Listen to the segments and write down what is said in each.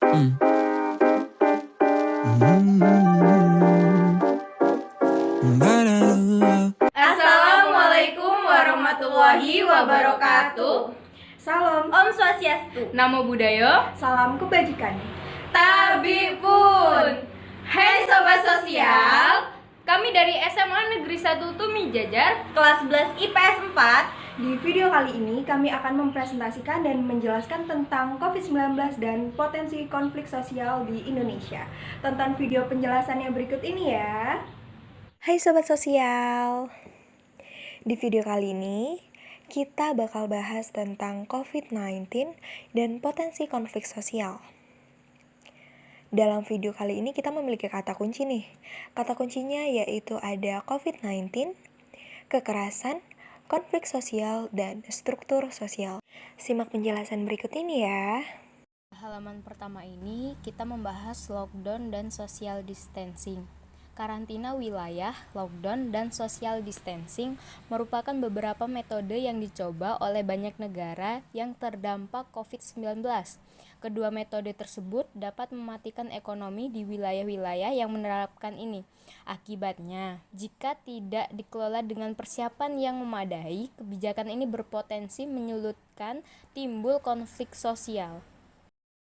Hmm. Assalamualaikum warahmatullahi wabarakatuh. Salam, Om Swastiastu. Namo Buddhaya. salam kebajikan. Tabipun. Hai Sobat Sosial, Kami dari SMA Negeri 1 Tumi Jajar, kelas 11 IPS 4. Di video kali ini kami akan mempresentasikan dan menjelaskan tentang COVID-19 dan potensi konflik sosial di Indonesia. Tonton video penjelasan yang berikut ini ya. Hai Sobat Sosial, di video kali ini kita bakal bahas tentang COVID-19 dan potensi konflik sosial. Dalam video kali ini kita memiliki kata kunci nih. Kata kuncinya yaitu ada COVID-19, kekerasan, konflik sosial, dan struktur sosial. Simak penjelasan berikut ini ya. Halaman pertama ini kita membahas lockdown dan social distancing. Karantina wilayah, lockdown, dan social distancing merupakan beberapa metode yang dicoba oleh banyak negara yang terdampak COVID-19. Kedua metode tersebut dapat mematikan ekonomi di wilayah-wilayah yang menerapkan ini. Akibatnya, jika tidak dikelola dengan persiapan yang memadai, kebijakan ini berpotensi menyulitkan timbul konflik sosial.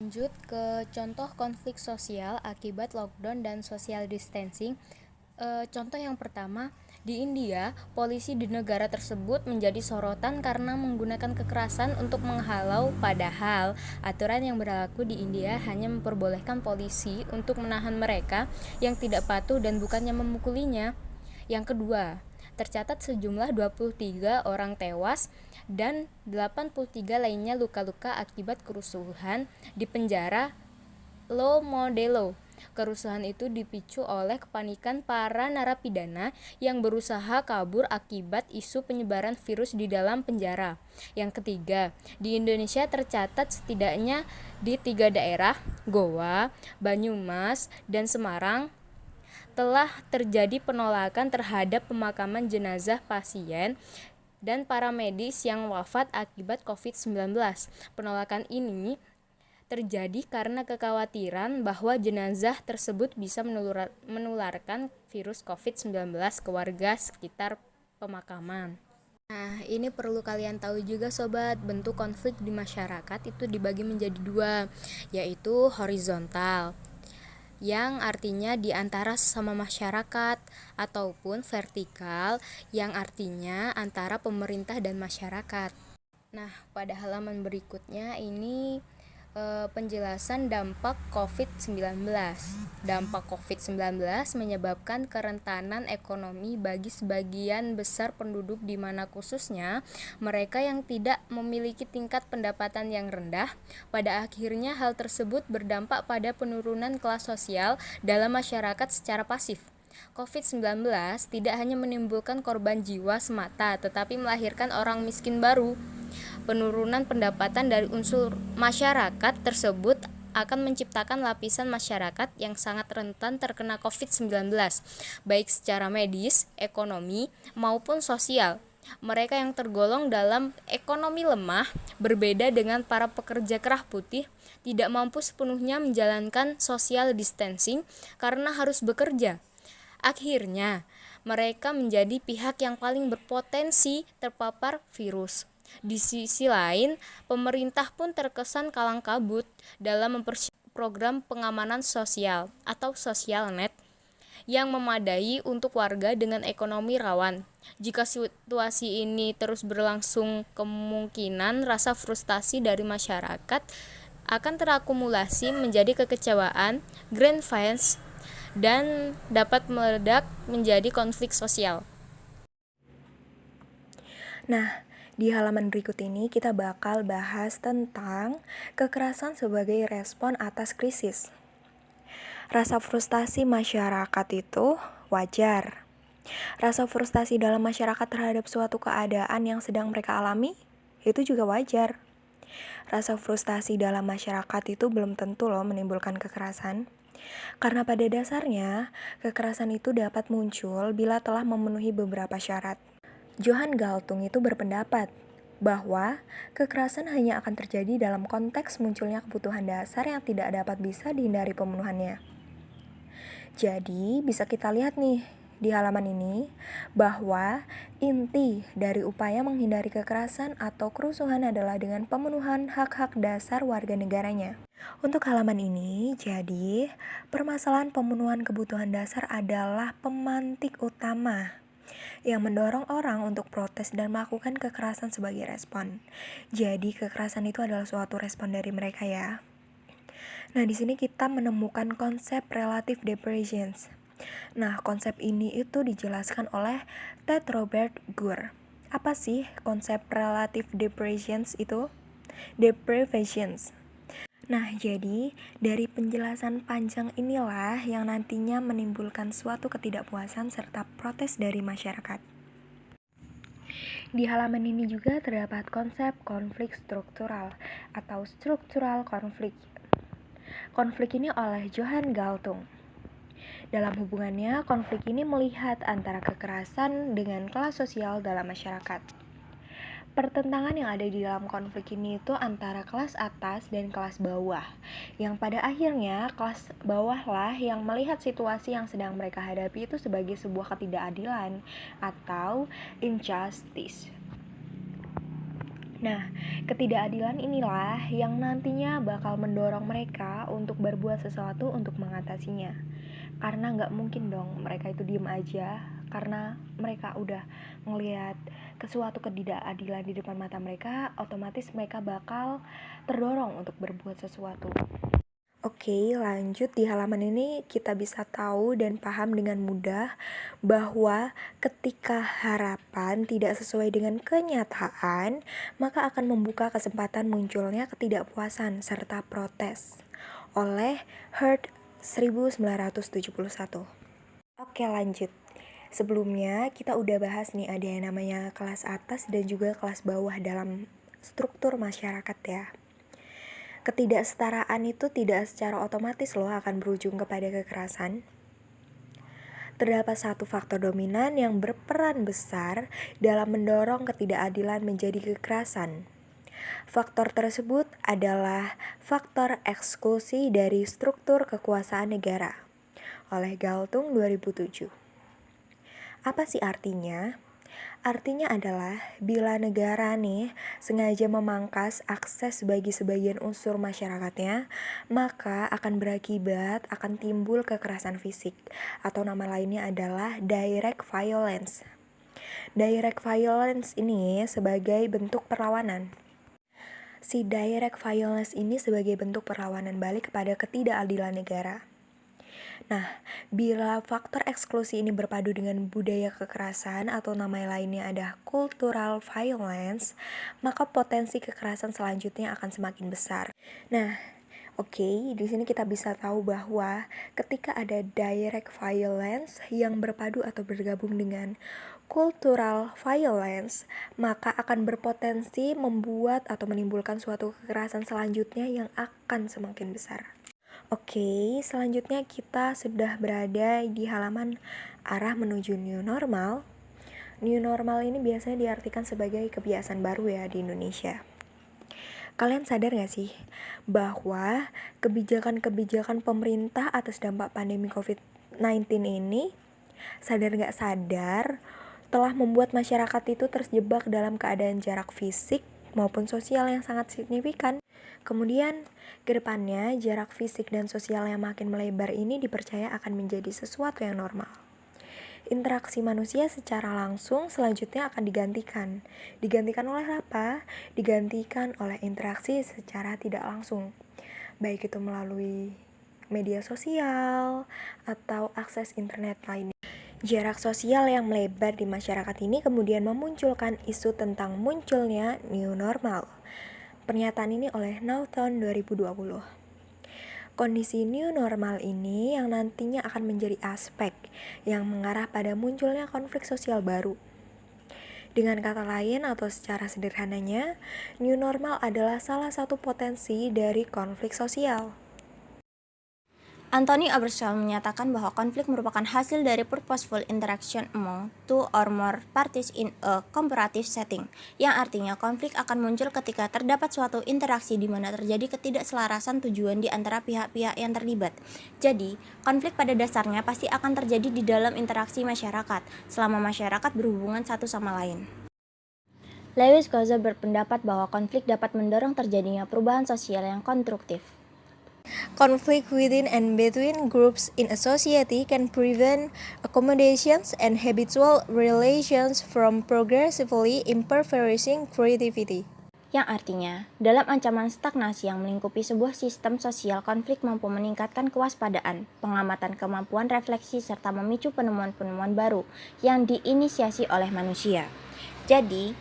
Lanjut ke contoh konflik sosial akibat lockdown dan social distancing. Contoh yang pertama, di India, polisi di negara tersebut menjadi sorotan karena menggunakan kekerasan untuk menghalau, padahal aturan yang berlaku di India hanya memperbolehkan polisi untuk menahan mereka yang tidak patuh dan bukannya memukulinya. Yang kedua, tercatat sejumlah 23 orang tewas dan 83 lainnya luka-luka akibat kerusuhan di penjara Lo Modelo. Kerusuhan itu dipicu oleh kepanikan para narapidana yang berusaha kabur akibat isu penyebaran virus di dalam penjara. Yang ketiga, di Indonesia tercatat setidaknya di 3 daerah, Goa, Banyumas, dan Semarang, telah terjadi penolakan terhadap pemakaman jenazah pasien dan para medis yang wafat akibat COVID-19. Penolakan ini terjadi karena kekhawatiran bahwa jenazah tersebut bisa menularkan virus COVID-19 ke warga sekitar pemakaman. Nah, ini perlu kalian tahu juga sobat, bentuk konflik di masyarakat itu dibagi menjadi dua, yaitu horizontal, yang artinya di antara sesama masyarakat, ataupun vertikal yang artinya antara pemerintah dan masyarakat. Nah, pada halaman berikutnya ini penjelasan dampak COVID-19. Dampak COVID-19 menyebabkan kerentanan ekonomi bagi sebagian besar penduduk di mana khususnya mereka yang tidak memiliki tingkat pendapatan yang rendah. Pada akhirnya hal tersebut berdampak pada penurunan kelas sosial dalam masyarakat secara pasif. COVID-19 tidak hanya menimbulkan korban jiwa semata, tetapi melahirkan orang miskin baru. Penurunan pendapatan dari unsur masyarakat tersebut akan menciptakan lapisan masyarakat yang sangat rentan terkena COVID-19, baik secara medis, ekonomi, maupun sosial. Mereka yang tergolong dalam ekonomi lemah, berbeda dengan para pekerja kerah putih, tidak mampu sepenuhnya menjalankan social distancing karena harus bekerja. Akhirnya, mereka menjadi pihak yang paling berpotensi terpapar virus. Di sisi lain, pemerintah pun terkesan kalang kabut dalam mempersiapkan program pengamanan sosial atau social net yang memadai untuk warga dengan ekonomi rawan. Jika situasi ini terus berlangsung, kemungkinan rasa frustasi dari masyarakat akan terakumulasi menjadi kekecewaan, grievance, dan dapat meledak menjadi konflik sosial. Nah, di halaman berikut ini kita bakal bahas tentang kekerasan sebagai respon atas krisis. Rasa frustasi masyarakat itu wajar. Rasa frustasi dalam masyarakat terhadap suatu keadaan yang sedang mereka alami itu juga wajar. Rasa frustasi dalam masyarakat itu belum tentu loh menimbulkan kekerasan. Karena pada dasarnya, kekerasan itu dapat muncul bila telah memenuhi beberapa syarat. Johan Galtung itu berpendapat bahwa kekerasan hanya akan terjadi dalam konteks munculnya kebutuhan dasar yang tidak dapat bisa dihindari pemenuhannya. Jadi, bisa kita lihat nih di halaman ini bahwa inti dari upaya menghindari kekerasan atau kerusuhan adalah dengan pemenuhan hak-hak dasar warga negaranya. Untuk halaman ini, jadi permasalahan pemenuhan kebutuhan dasar adalah pemantik utama yang mendorong orang untuk protes dan melakukan kekerasan sebagai respon. Jadi, kekerasan itu adalah suatu respon dari mereka ya. Nah, di sini kita menemukan konsep relative deprivations. Nah, konsep ini itu dijelaskan oleh Ted Robert Gurr. Apa sih konsep relative deprivations itu? Deprivations. Nah, jadi dari penjelasan panjang inilah yang nantinya menimbulkan suatu ketidakpuasan serta protes dari masyarakat. Di halaman ini juga terdapat konsep konflik struktural atau structural konflik. Konflik ini oleh Johan Galtung. Dalam hubungannya, konflik ini melihat antara kekerasan dengan kelas sosial dalam masyarakat. Pertentangan yang ada di dalam konflik ini itu antara kelas atas dan kelas bawah, yang pada akhirnya kelas bawahlah yang melihat situasi yang sedang mereka hadapi itu sebagai sebuah ketidakadilan atau injustice. Nah, ketidakadilan inilah yang nantinya bakal mendorong mereka untuk berbuat sesuatu untuk mengatasinya. Karena nggak mungkin dong mereka itu diem aja, karena mereka udah ngelihat suatu ketidakadilan di depan mata mereka, otomatis mereka bakal terdorong untuk berbuat sesuatu. Oke, lanjut di halaman ini kita bisa tahu dan paham dengan mudah bahwa ketika harapan tidak sesuai dengan kenyataan, maka akan membuka kesempatan munculnya ketidakpuasan serta protes oleh Hurt 1971. Oke, lanjut. Sebelumnya kita udah bahas nih ada yang namanya kelas atas dan juga kelas bawah dalam struktur masyarakat ya. Ketidaksetaraan itu tidak secara otomatis loh akan berujung kepada kekerasan. Terdapat satu faktor dominan yang berperan besar dalam mendorong ketidakadilan menjadi kekerasan. Faktor tersebut adalah faktor eksklusi dari struktur kekuasaan negara oleh Galtung 2007. Apa sih artinya? Artinya adalah bila negara nih sengaja memangkas akses bagi sebagian unsur masyarakatnya, maka akan berakibat akan timbul kekerasan fisik atau nama lainnya adalah direct violence. Direct violence ini sebagai bentuk perlawanan. Si direct violence ini sebagai bentuk perlawanan balik kepada ketidakadilan negara. Nah, bila faktor eksklusi ini berpadu dengan budaya kekerasan atau nama lainnya ada cultural violence, maka potensi kekerasan selanjutnya akan semakin besar. Nah, oke, di sini kita bisa tahu bahwa ketika ada direct violence yang berpadu atau bergabung dengan cultural violence, maka akan berpotensi membuat atau menimbulkan suatu kekerasan selanjutnya yang akan semakin besar. Oke, selanjutnya kita sudah berada di halaman arah menuju new normal. New normal ini biasanya diartikan sebagai kebiasaan baru ya di Indonesia. Kalian sadar gak sih bahwa kebijakan-kebijakan pemerintah atas dampak pandemi COVID-19 ini, sadar gak sadar, telah membuat masyarakat itu terjebak dalam keadaan jarak fisik maupun sosial yang sangat signifikan. Kemudian, kedepannya jarak fisik dan sosial yang makin melebar ini dipercaya akan menjadi sesuatu yang normal. Interaksi manusia secara langsung selanjutnya akan digantikan. Digantikan oleh apa? Digantikan oleh interaksi secara tidak langsung. Baik itu melalui media sosial atau akses internet lainnya. Jarak sosial yang melebar di masyarakat ini kemudian memunculkan isu tentang munculnya new normal. Pernyataan ini oleh Norton 2020. Kondisi new normal ini yang nantinya akan menjadi aspek yang mengarah pada munculnya konflik sosial baru. Dengan kata lain atau secara sederhananya, new normal adalah salah satu potensi dari konflik sosial. Anthony Obergefell menyatakan bahwa konflik merupakan hasil dari purposeful interaction among two or more parties in a comparative setting, yang artinya konflik akan muncul ketika terdapat suatu interaksi di mana terjadi ketidakselarasan tujuan di antara pihak-pihak yang terlibat. Jadi, konflik pada dasarnya pasti akan terjadi di dalam interaksi masyarakat, selama masyarakat berhubungan satu sama lain. Lewis Gozer berpendapat bahwa konflik dapat mendorong terjadinya perubahan sosial yang konstruktif. Conflict within and between groups in a society can prevent accommodations and habitual relations from progressively impoverishing creativity. Yang artinya, dalam ancaman stagnasi yang melingkupi sebuah sistem sosial, konflik mampu meningkatkan kewaspadaan, pengamatan kemampuan refleksi, serta memicu penemuan-penemuan baru yang diinisiasi oleh manusia. Jadi,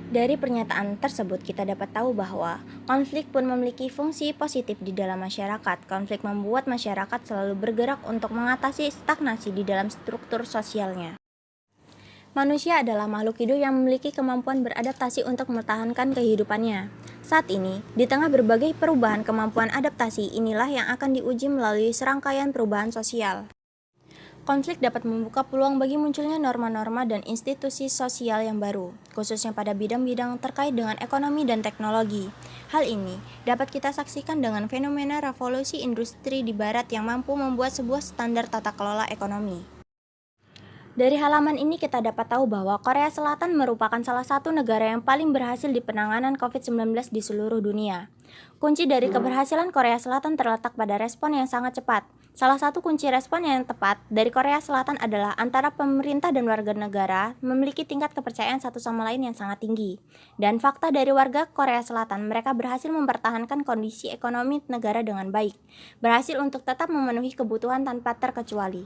dari pernyataan tersebut kita dapat tahu bahwa konflik pun memiliki fungsi positif di dalam masyarakat. Konflik membuat masyarakat selalu bergerak untuk mengatasi stagnasi di dalam struktur sosialnya. Manusia adalah makhluk hidup yang memiliki kemampuan beradaptasi untuk mempertahankan kehidupannya. Saat ini, di tengah berbagai perubahan kemampuan adaptasi inilah yang akan diuji melalui serangkaian perubahan sosial. Konflik dapat membuka peluang bagi munculnya norma-norma dan institusi sosial yang baru, khususnya pada bidang-bidang terkait dengan ekonomi dan teknologi. Hal ini dapat kita saksikan dengan fenomena revolusi industri di Barat yang mampu membuat sebuah standar tata kelola ekonomi. Dari halaman ini kita dapat tahu bahwa Korea Selatan merupakan salah satu negara yang paling berhasil di penanganan COVID-19 di seluruh dunia. Kunci dari keberhasilan Korea Selatan terletak pada respon yang sangat cepat. Salah satu kunci respon yang tepat dari Korea Selatan adalah antara pemerintah dan warga negara memiliki tingkat kepercayaan satu sama lain yang sangat tinggi. Dan fakta dari warga Korea Selatan, mereka berhasil mempertahankan kondisi ekonomi negara dengan baik, berhasil untuk tetap memenuhi kebutuhan tanpa terkecuali.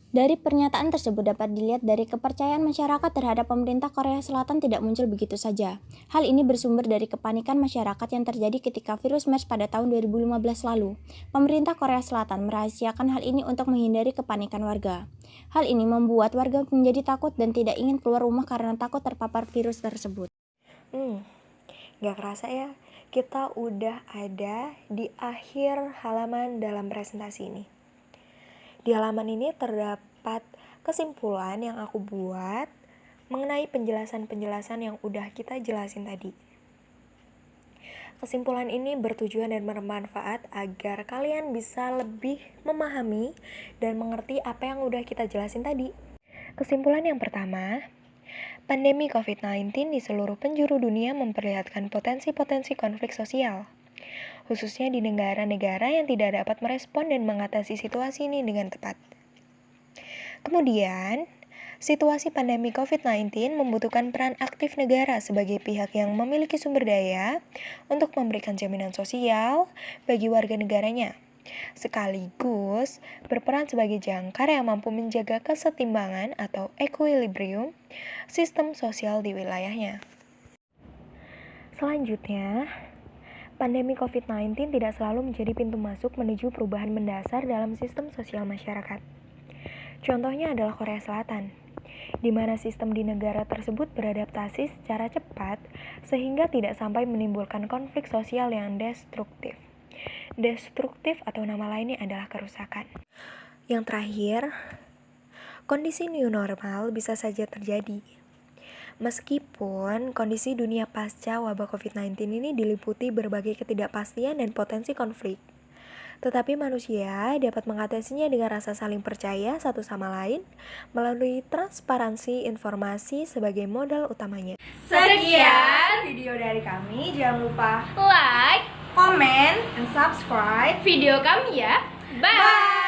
Dari pernyataan tersebut dapat dilihat dari kepercayaan masyarakat terhadap pemerintah Korea Selatan tidak muncul begitu saja. Hal ini bersumber dari kepanikan masyarakat yang terjadi ketika virus MERS pada tahun 2015 lalu. Pemerintah Korea Selatan merahasiakan hal ini untuk menghindari kepanikan warga. Hal ini membuat warga menjadi takut dan tidak ingin keluar rumah karena takut terpapar virus tersebut. Gak kerasa ya, kita udah ada di akhir halaman dalam presentasi ini. Di halaman ini terdapat kesimpulan yang aku buat mengenai penjelasan-penjelasan yang udah kita jelasin tadi. Kesimpulan ini bertujuan dan bermanfaat agar kalian bisa lebih memahami dan mengerti apa yang udah kita jelasin tadi. Kesimpulan yang pertama, pandemi COVID-19 di seluruh penjuru dunia memperlihatkan potensi-potensi konflik sosial, khususnya di negara-negara yang tidak dapat merespon dan mengatasi situasi ini dengan tepat. Kemudian, situasi pandemi COVID-19 membutuhkan peran aktif negara sebagai pihak yang memiliki sumber daya untuk memberikan jaminan sosial bagi warga negaranya, sekaligus berperan sebagai jangkar yang mampu menjaga kesetimbangan atau equilibrium sistem sosial di wilayahnya. Selanjutnya, pandemi COVID-19 tidak selalu menjadi pintu masuk menuju perubahan mendasar dalam sistem sosial masyarakat. Contohnya adalah Korea Selatan, di mana sistem di negara tersebut beradaptasi secara cepat sehingga tidak sampai menimbulkan konflik sosial yang destruktif. Destruktif atau nama lainnya adalah kerusakan. Yang terakhir, kondisi new normal bisa saja terjadi. Meskipun kondisi dunia pasca wabah COVID-19 ini diliputi berbagai ketidakpastian dan potensi konflik, tetapi manusia dapat mengatasinya dengan rasa saling percaya satu sama lain melalui transparansi informasi sebagai modal utamanya. Sekian Video dari kami, jangan lupa Like komen, and subscribe. video kami ya. Bye.